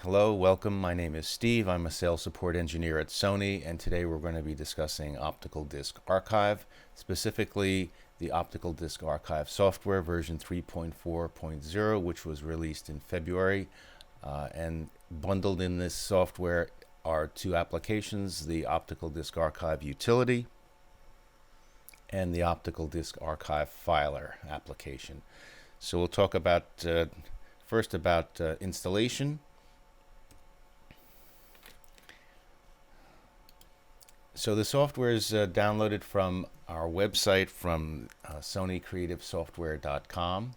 Hello, welcome. My name is Steve. I'm a sales support engineer at Sony, and today we're going to be discussing Optical Disc Archive, specifically the Optical Disc Archive software version 3.4.0, which was released in February. And bundled in this software are two applications, the Optical Disc Archive Utility and the Optical Disc Archive Filer application. So we'll talk about first about installation. So the software is downloaded from our website from sonycreativesoftware.com,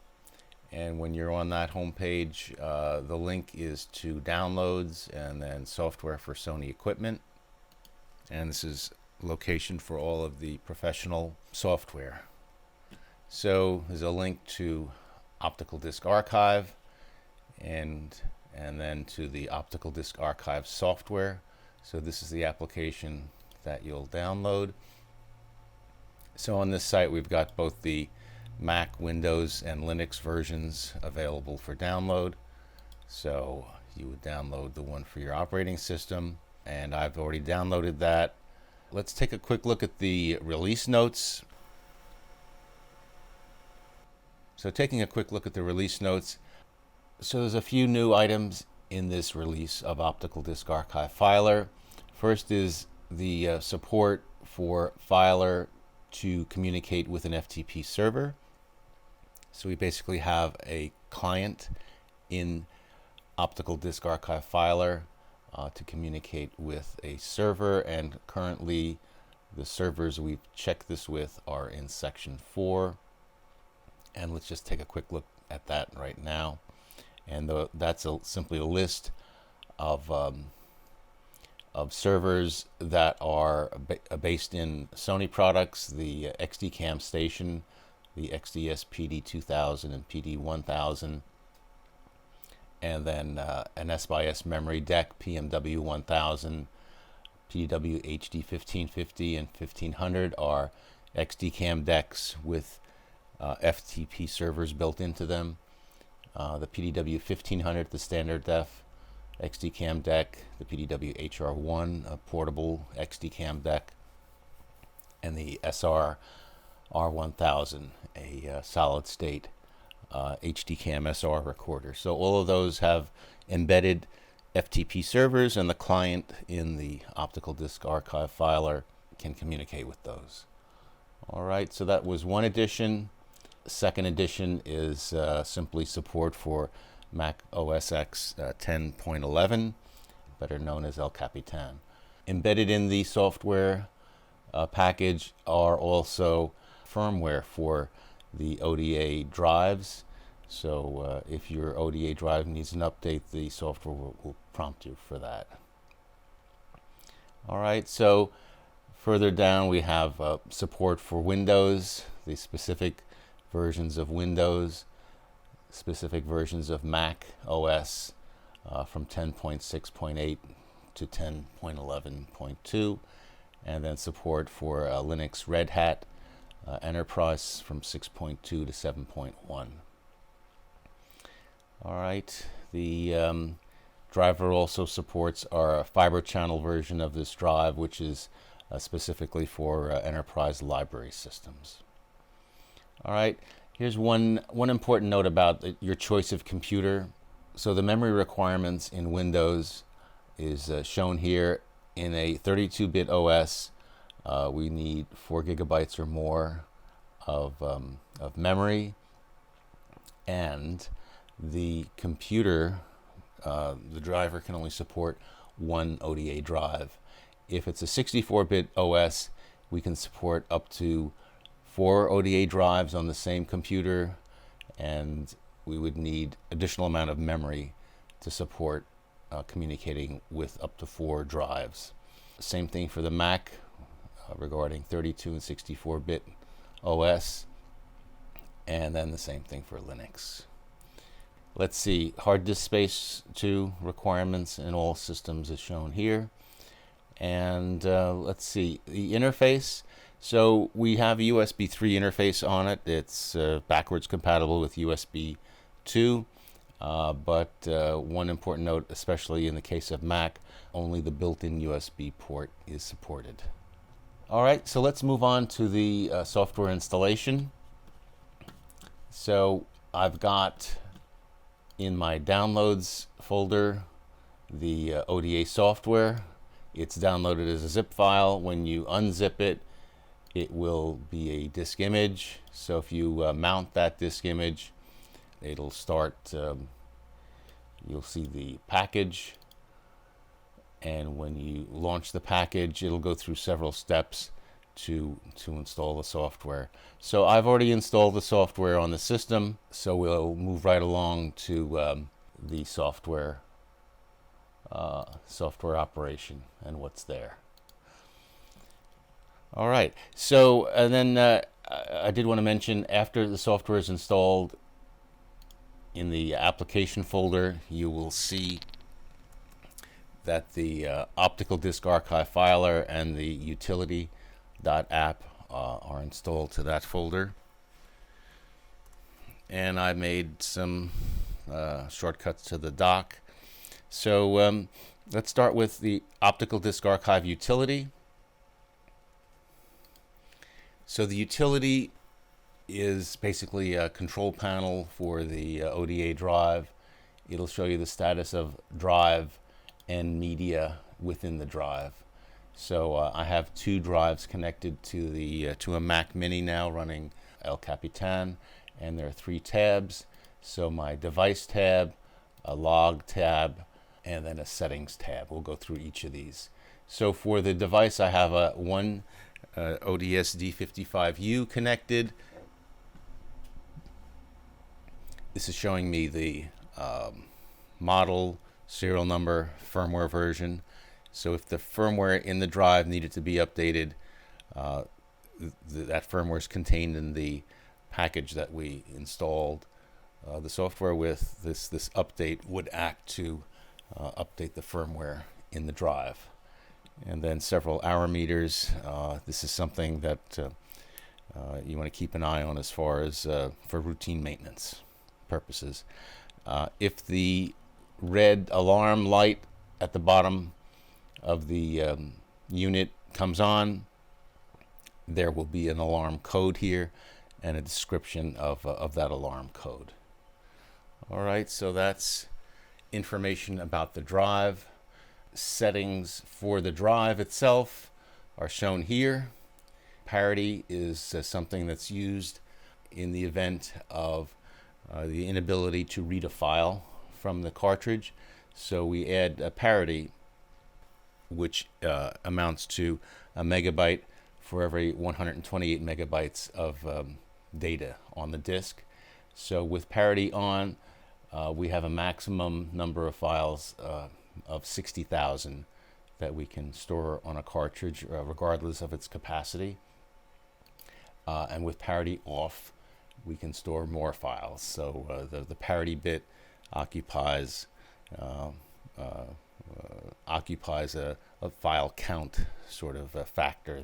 and when you're on that homepage, the link is to downloads and then software for Sony equipment, and this is location for all of the professional software. So there's a link to Optical Disc Archive and then to the Optical Disc Archive software. So this is the application that you'll download. So on this site we've got both the Mac, Windows, and Linux versions available for download. So you would download the one for your operating system, and I've already downloaded that. Let's take a quick look at the release notes. So taking a quick look at the release notes, so there's a few new items in this release of Optical Disc Archive Filer. First is the support for Filer to communicate with an FTP server. So we basically have a client in Optical Disc Archive Filer to communicate with a server, and currently the servers we've checked this with are in section 4, and let's just take a quick look at that right now. And that's simply a list of servers that are based in Sony products, the XDCam station, the XDS PD2000 and PD1000, and then an S/S memory deck, PMW1000, PDW HD 1550 and 1500 are XDCam decks with FTP servers built into them. The PDW 1500, the standard def XDCam deck, the PDW HR1, a portable XDCam deck, and the SR R1000, a solid state HDCam SR recorder. So all of those have embedded FTP servers, and the client in the Optical Disc Archive Filer can communicate with those. All right, so that was one edition. Second edition is simply support for Mac OS X 10.11, better known as El Capitan. Embedded in the software package are also firmware for the ODA drives. So if your ODA drive needs an update, the software will prompt you for that. All right, so further down we have support for Windows, the specific versions of Windows, specific versions of Mac OS from 10.6.8 to 10.11.2, and then support for Linux Red Hat Enterprise from 6.2 to 7.1. All right, the driver also supports our fiber channel version of this drive, which is specifically for enterprise library systems. All right, here's one important note about your choice of computer. So the memory requirements in Windows is shown here. In a 32-bit OS, we need 4 gigabytes or more of memory, and the computer, the driver can only support one ODA drive. If it's a 64-bit OS, we can support up to 4 ODA drives on the same computer, and we would need additional amount of memory to support communicating with up to 4 drives. Same thing for the Mac regarding 32 and 64-bit OS, and then the same thing for Linux. Let's see, hard disk space 2 requirements in all systems is shown here. And let's see, the interface. So we have a USB 3 interface on it. It's backwards compatible with USB 2. but one important note, especially in the case of Mac, only the built-in USB port is supported. All right, so let's move on to the software installation. So I've got in my downloads folder the ODA software. It's downloaded as a zip file. When you unzip it, it will be a disk image. So if you mount that disk image, it'll start, you'll see the package. And when you launch the package, it'll go through several steps to install the software. So I've already installed the software on the system, so we'll move right along to the software operation and what's there. All right, so and then I did want to mention, after the software is installed, in the application folder you will see that the optical disk archive filer and the utility.app are installed to that folder. And I made some shortcuts to the dock. So let's start with the optical disk archive utility. So the utility is basically a control panel for the ODA drive. It'll show you the status of drive and media within the drive. So I have two drives connected to the to a Mac Mini now running El Capitan, and there are 3 tabs. So my device tab, a log tab, and then a settings tab. We'll go through each of these. So for the device, I have one ODS D55U connected. This is showing me the model, serial number, firmware version. So if the firmware in the drive needed to be updated, that firmware is contained in the package that we installed. The software with this update would act to update the firmware in the drive. And then several hour meters. This is something that you want to keep an eye on as far as for routine maintenance purposes. If the red alarm light at the bottom of the unit comes on, there will be an alarm code here and a description of that alarm code. All right, so that's information about the drive. Settings for the drive itself are shown here. Parity is something that's used in the event of the inability to read a file from the cartridge. So we add a parity, which amounts to a megabyte for every 128 megabytes of data on the disk. So with parity on, we have a maximum number of files of 60,000 that we can store on a cartridge regardless of its capacity. And with parity off, we can store more files. So the parity bit occupies a file count sort of a factor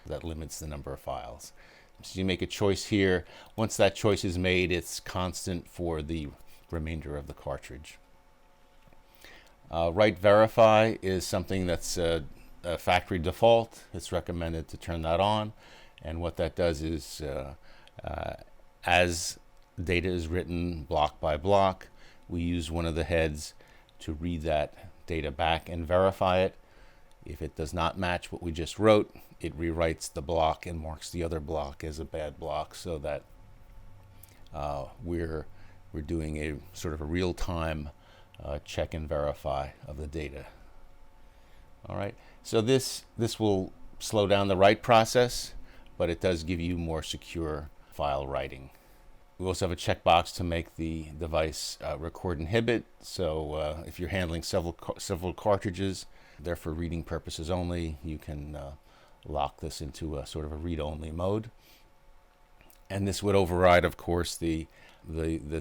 that limits the number of files. So you make a choice here. Once that choice is made, it's constant for the remainder of the cartridge. Write verify is something that's a factory default. It's recommended to turn that on. And what that does is as data is written block by block, we use one of the heads to read that data back and verify it. If it does not match what we just wrote, it rewrites the block and marks the other block as a bad block, so that we're doing a sort of a real-time check and verify of the data. All right, so this will slow down the write process, but it does give you more secure file writing. We also have a checkbox to make the device record inhibit. So if you're handling several cartridges, they're for reading purposes only, you can lock this into a sort of a read-only mode. And this would override, of course, the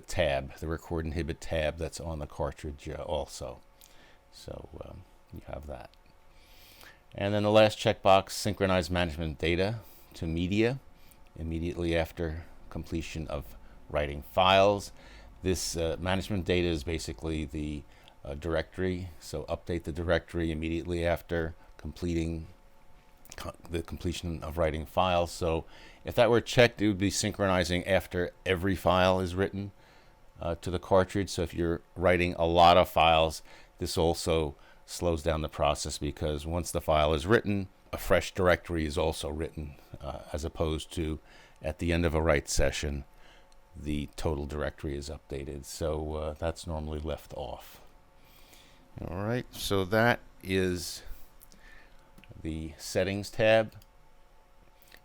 tab, the record inhibit tab that's on the cartridge also. So you have that. And then the last checkbox, synchronize management data to media immediately after completion of writing files. This management data is basically the directory, so update the directory immediately after completing the completion of writing files. So if that were checked, it would be synchronizing after every file is written to the cartridge. So if you're writing a lot of files, this also slows down the process, because once the file is written, a fresh directory is also written, as opposed to at the end of a write session, the total directory is updated. So that's normally left off. All right, so that is the settings tab.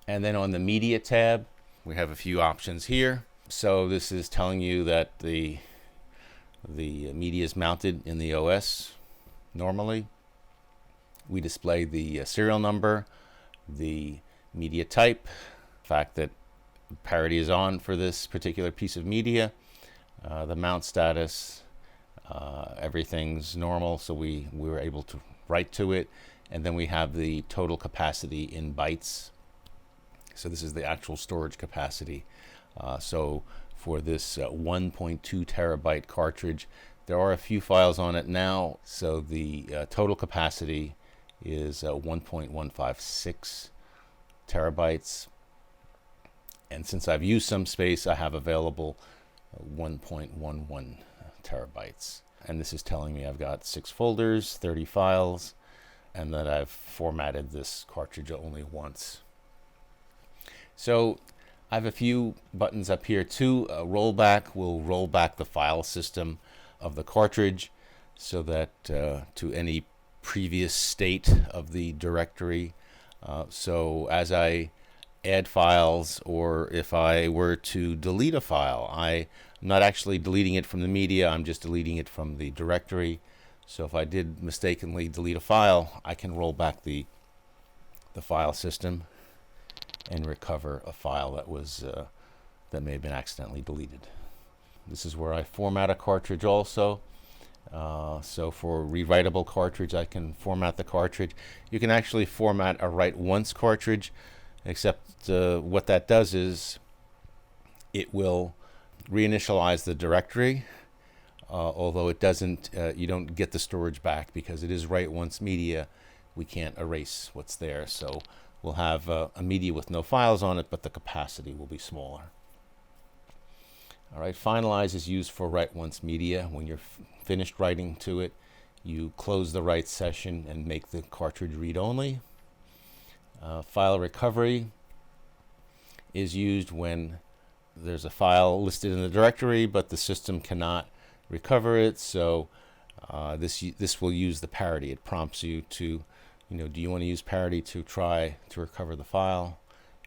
And then on the media tab, we have a few options here. So this is telling you that the media is mounted in the OS normally. We display the serial number, the media type, the fact that parity is on for this particular piece of media, the mount status, everything's normal, so we were able to write to it. And then we have the total capacity in bytes. So this is the actual storage capacity. So for this 1.2 terabyte cartridge, there are a few files on it now. So the total capacity is 1.156 terabytes. And since I've used some space, I have available 1.11 terabytes. And this is telling me I've got 6 folders, 30 files, and that I've formatted this cartridge only once. So I have a few buttons up here too. Rollback will roll back the file system of the cartridge so that to any previous state of the directory. So as I add files, or if I were to delete a file, I'm not actually deleting it from the media, I'm just deleting it from the directory. So if I did mistakenly delete a file, I can roll back the file system and recover a file that was that may have been accidentally deleted. This is where I format a cartridge also. So for rewritable cartridge, I can format the cartridge. You can actually format a write once cartridge, except what that does is it will reinitialize the directory, although it doesn't, you don't get the storage back because it is write once media. We can't erase what's there, so we'll have a media with no files on it, but the capacity will be smaller. All right, finalize is used for write once media. When you're finished writing to it, you close the write session and make the cartridge read only. File recovery is used when there's a file listed in the directory, but the system cannot recover it. So this will use the parity. It prompts you to, do you want to use parity to try to recover the file?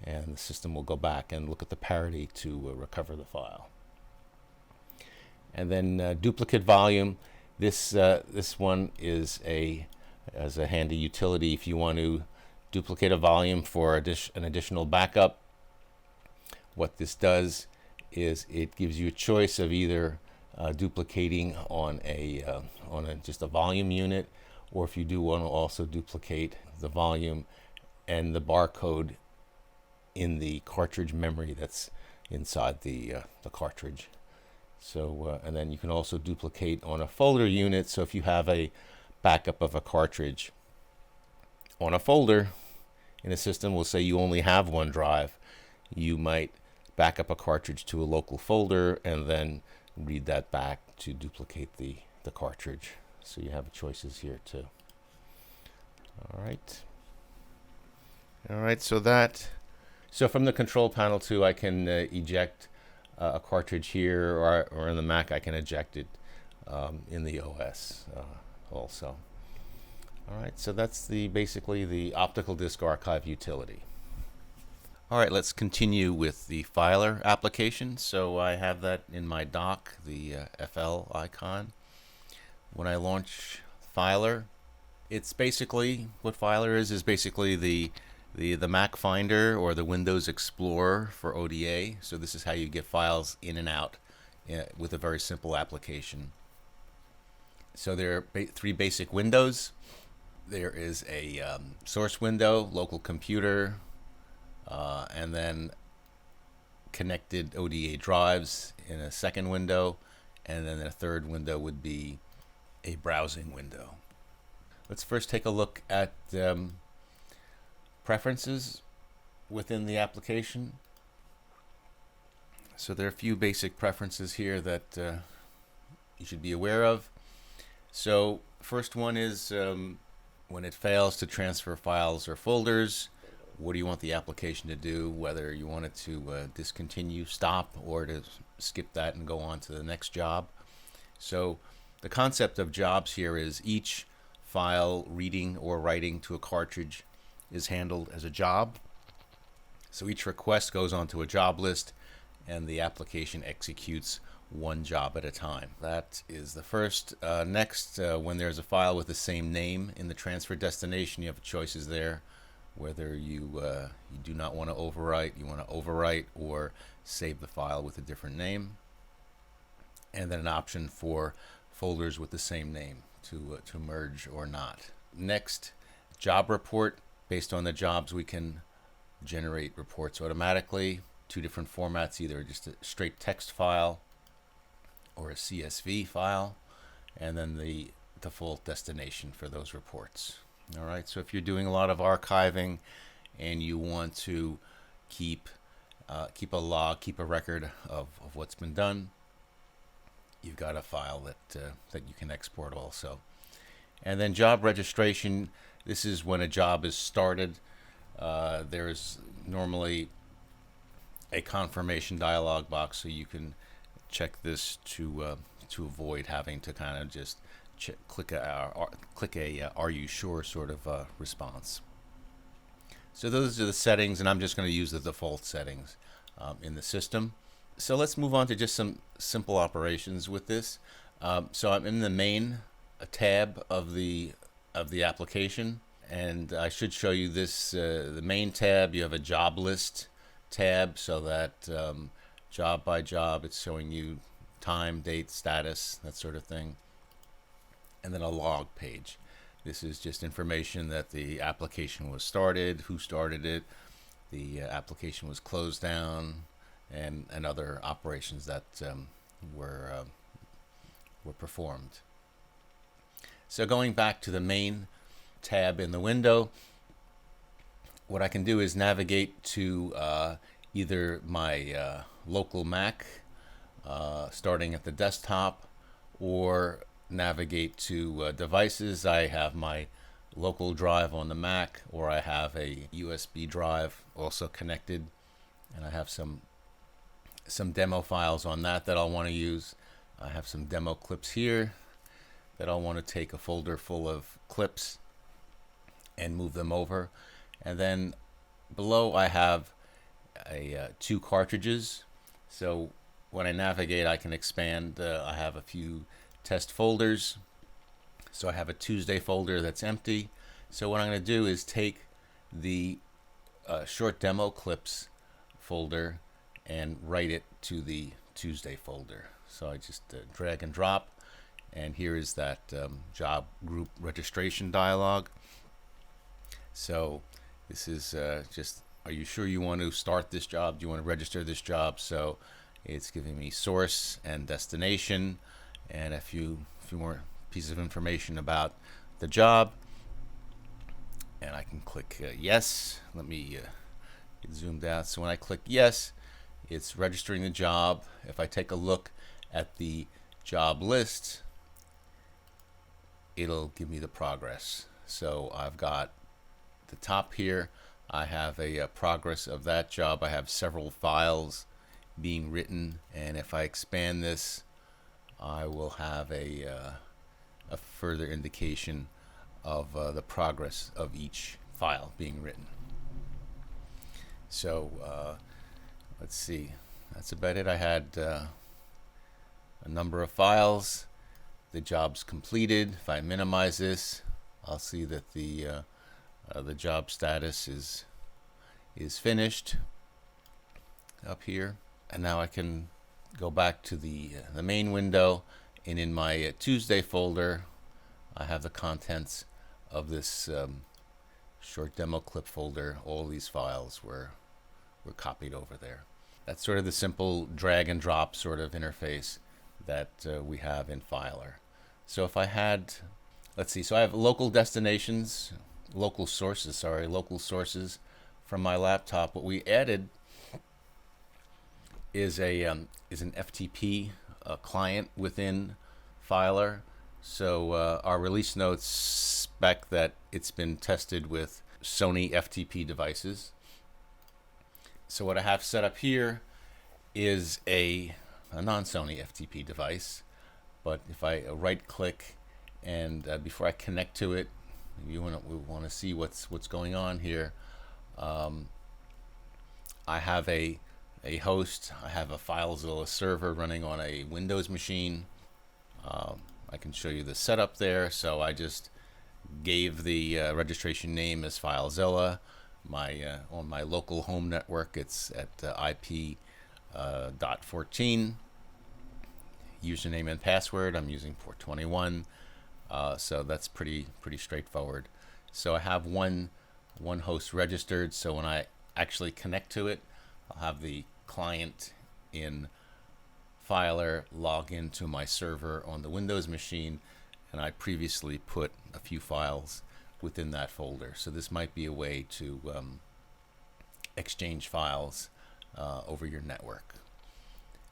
And the system will go back and look at the parity to recover the file. And then duplicate volume. This one is as a handy utility if you want to duplicate a volume for an additional backup. What this does is it gives you a choice of either duplicating on just a volume unit, or if you do want to also duplicate the volume and the barcode in the cartridge memory that's inside the cartridge. So and then you can also duplicate on a folder unit. So if you have a backup of a cartridge on a folder in a system, we'll say you only have one drive, you might back up a cartridge to a local folder and then read that back to duplicate the cartridge. So you have choices here too. All right, so from the control panel too, I can eject a cartridge here, or in the Mac I can eject it in the OS also. All right, so that's basically the optical disk archive utility. All right, let's continue with the filer application. So I have that in my dock, the FL icon. When I launch Filer, it's basically, what Filer is basically the Mac Finder or the Windows Explorer for ODA. So this is how you get files in and out with a very simple application. So there are 3 basic windows. There is a source window, local computer, and then connected ODA drives in a second window, and then a third window would be a browsing window. Let's first take a look at preferences within the application. So there are a few basic preferences here that you should be aware of. So first one is when it fails to transfer files or folders, what do you want the application to do? Whether you want it to discontinue, stop, or to skip that and go on to the next job. So the concept of jobs here is each file reading or writing to a cartridge is handled as a job. So each request goes onto a job list and the application executes one job at a time. That is the first. Next, when there's a file with the same name in the transfer destination, you have choices there whether you do not want to overwrite, you want to overwrite or save the file with a different name, and then an option for folders with the same name to merge or not. Next, job report. Based on the jobs, we can generate reports automatically. Two different formats, either just a straight text file or a CSV file, and then the default destination for those reports. All right, so if you're doing a lot of archiving and you want to keep a log, keep a record of what's been done, you've got a file that you can export also. And then job registration. This is when a job is started. There's normally a confirmation dialog box, so you can check this to avoid having to kind of just click a "Are you sure?" sort of response. So those are the settings, and I'm just going to use the default settings in the system. So let's move on to just some simple operations with this. So I'm in the main tab of the application, and I should show you this. The main tab, you have a job list tab, so that job by job, it's showing you time, date, status, that sort of thing. And then a log page. This is just information that the application was started, who started it, the application was closed down, and other operations that were performed. So going back to the main tab in the window, what I can do is navigate to either my local Mac, starting at the desktop, or navigate to devices. I have my local drive on the Mac, or I have a USB drive also connected, and I have some demo files on that I'll want to use. I have some demo clips here that I'll want to take a folder full of clips and move them over. And then below I have two cartridges. So when I navigate, I can expand. I have a few test folders. So I have a Tuesday folder that's empty. So what I'm going to do is take the short demo clips folder and write it to the Tuesday folder. So I just drag and drop, and here is that job group registration dialog. So this is just, are you sure you want to start this job? Do you want to register this job? So it's giving me source and destination and a few more pieces of information about the job. And I can click yes. Let me get zoomed out. So when I click yes, it's registering the job. If I take a look at the job list, it'll give me the progress. So I've got the top here, I have a progress of that job. I have several files being written, and if I expand this, I will have a further indication of the progress of each file being written. So let's see, that's about it. I had a number of files. The job's completed. If I minimize this, I'll see that the job status is finished up here. And now I can go back to the main window, and in my Tuesday folder, I have the contents of this short demo clip folder. All these files were copied over there. That's sort of the simple drag and drop sort of interface that we have in Filer. So if I had, let's see, so I have local destinations, local sources from my laptop. What we added is an FTP client within Filer. So our release notes spec that it's been tested with Sony FTP devices. So what I have set up here is a non-Sony FTP device. But if I right-click and before I connect to it, we want to see what's going on here. I have a host. I have a FileZilla server running on a Windows machine. I can show you the setup there. So I just gave the registration name as FileZilla. On my local home network, it's at IP .14. Username and password, I'm using 421. So that's pretty straightforward. So I have one host registered. So when I actually connect to it, I'll have the client in Filer log into my server on the Windows machine, and I previously put a few files within that folder. So this might be a way to exchange files over your network.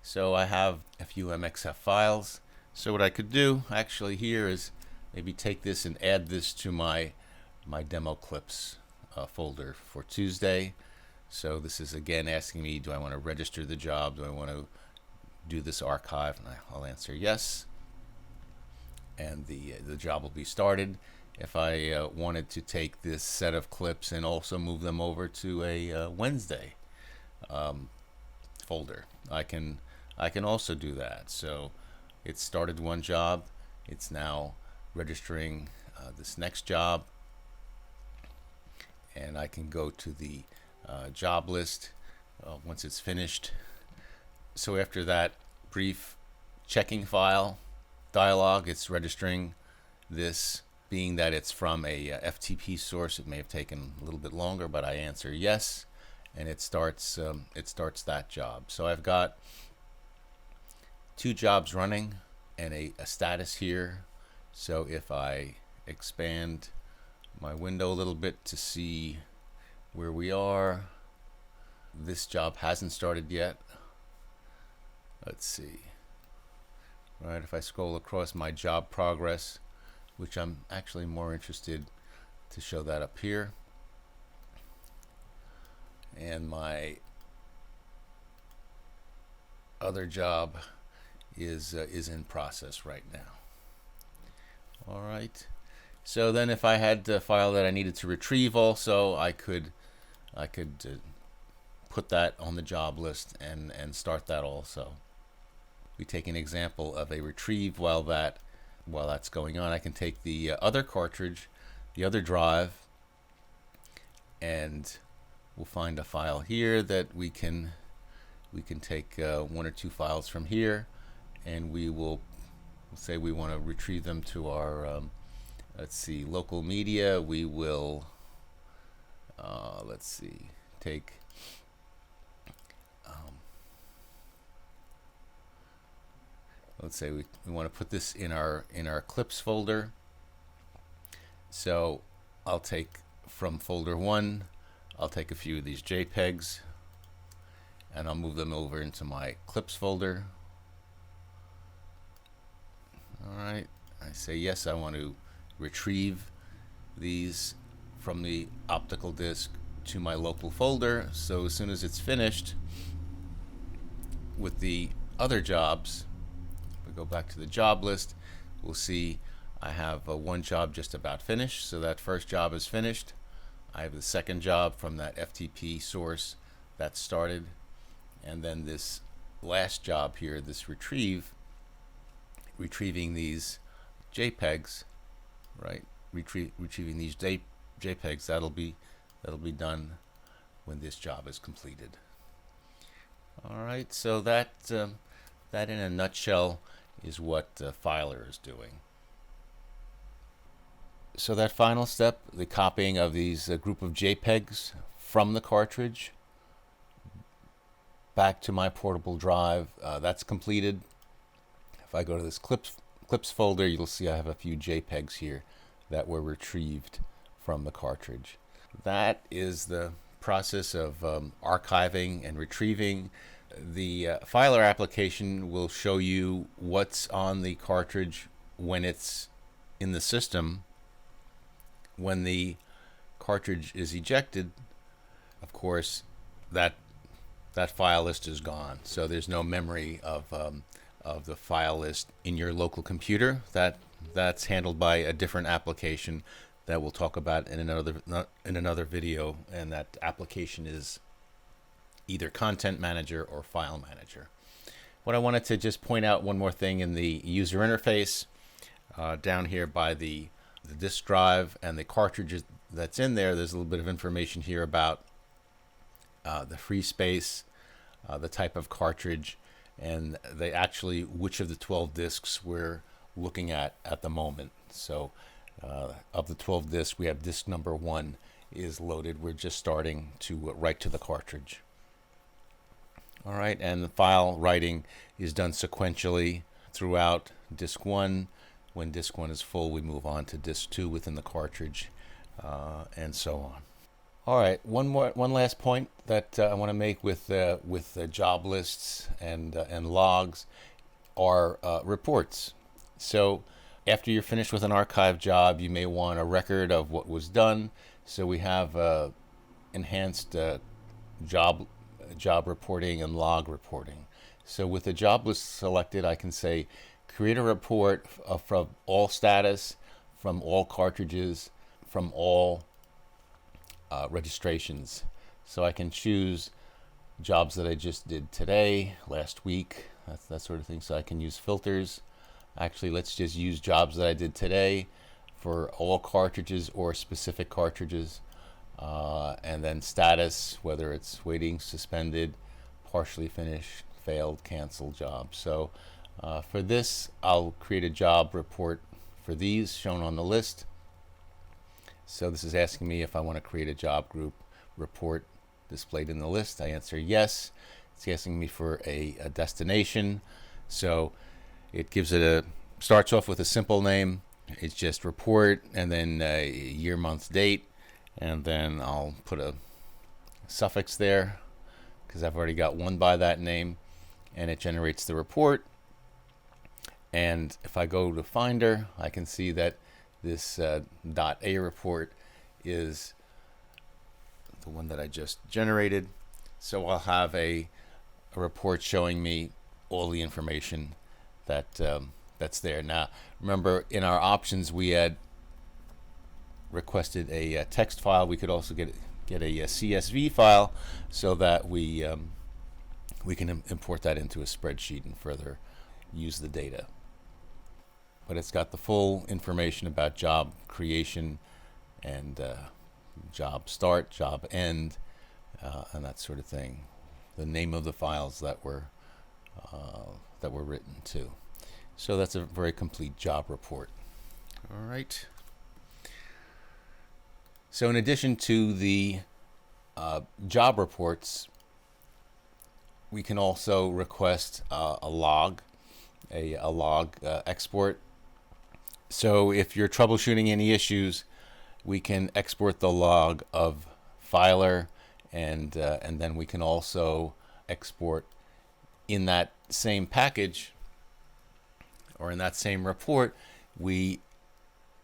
So I have a few MXF files. So what I could do actually here is maybe take this and add this to my demo clips folder for Tuesday. So this is again asking me, do I want to register the job? Do I want to do this archive? And I'll answer yes. And the job will be started. If I wanted to take this set of clips and also move them over to a Wednesday folder, I can also do that. So it started one job. It's now registering this next job, and I can go to the job list once it's finished. So after that brief checking file dialog, it's registering this. Being that it's from a FTP source, it may have taken a little bit longer, but I answer yes, and it starts that job. So I've got two jobs running and a status here. So if I expand my window a little bit to see where we are, this job hasn't started yet. Let's see. Right, if I scroll across my job progress, which I'm actually more interested to show that up here, and my other job is in process right now. All right. So then, if I had a file that I needed to retrieve, also I could put that on the job list and start that also. We take an example of a retrieve while that's going on. I can take the other cartridge, the other drive, and we'll find a file here that we can take one or two files from here, and we will say we want to retrieve them to our let's see, local media. We will let's see, take let's say we want to put this in our clips folder. So I'll take from folder 1, I'll take a few of these JPEGs and I'll move them over into my clips folder. All right, I say yes, I want to retrieve these from the optical disk to my local folder. So as soon as it's finished with the other jobs, if we go back to the job list, we'll see I have one job just about finished. So that first job is finished. I have the second job from that FTP source that started, and then this last job here, this retrieving these JPEGs, right? Retrieving these JPEGs. That'll be done when this job is completed. All right. So that in a nutshell is what Filer is doing. So that final step, the copying of these group of JPEGs from the cartridge back to my portable drive, that's completed. If I go to this clips folder, you'll see I have a few JPEGs here that were retrieved from the cartridge. That is the process of archiving and retrieving. The filer application will show you what's on the cartridge when it's in the system. When the cartridge is ejected, of course, that file list is gone. So there's no memory of the file list in your local computer. That's handled by a different application that we'll talk about in another video, and that application is either Content Manager or File Manager. What I wanted to just point out one more thing in the user interface, down here by the disk drive and the cartridge that's in there, there's a little bit of information here about the free space, the type of cartridge, and which of the 12 disks we're looking at the moment. So of the 12 disks, we have disk number 1 is loaded. We're just starting to write to the cartridge. All right, and the file writing is done sequentially throughout disk 1. When disk 1 is full, we move on to disk 2 within the cartridge, and so on. All right, one last point that I want to make with job lists and logs are reports. So after you're finished with an archive job, you may want a record of what was done. So we have enhanced job reporting and log reporting. So with the job list selected, I can say create a report from all status, from all cartridges, from all registrations. So I can choose jobs that I just did today, last week, that sort of thing. So I can use filters. Actually, let's just use jobs that I did today for all cartridges or specific cartridges, and then status, whether it's waiting, suspended, partially finished, failed, canceled job. So for this, I'll create a job report for these shown on the list. So this is asking me if I want to create a job group report displayed in the list. I answer yes. It's asking me for a destination. So it starts off with a simple name. It's just report, and then year, month, date, and then I'll put a suffix there because I've already got one by that name, and it generates the report. And if I go to Finder, I can see that this .a report is the one that I just generated. So I'll have a report showing me all the information that's there. Now, remember, in our options, we had requested a text file. We could also get a CSV file so that we can import that into a spreadsheet and further use the data. But it's got the full information about job creation and job start, job end, and that sort of thing. The name of the files that were written to. So that's a very complete job report. All right. So in addition to the job reports, we can also request a log export. So if you're troubleshooting any issues, we can export the log of filer, and then we can also export in that same package or in that same report. We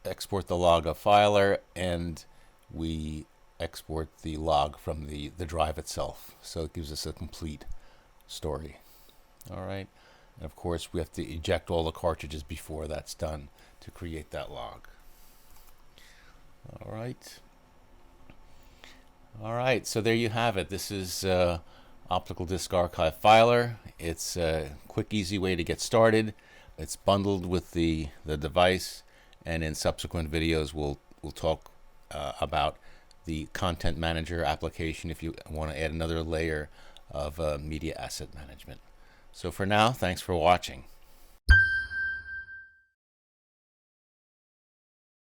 export the log of filer, and we export the log from the drive itself. So it gives us a complete story. All right. And of course, we have to eject all the cartridges before that's done to create that log. All right. All right, so there you have it. This is Optical Disk Archive Filer. It's a quick, easy way to get started. It's bundled with the device, and in subsequent videos, we'll talk about the Content Manager application if you want to add another layer of media asset management. So for now, thanks for watching.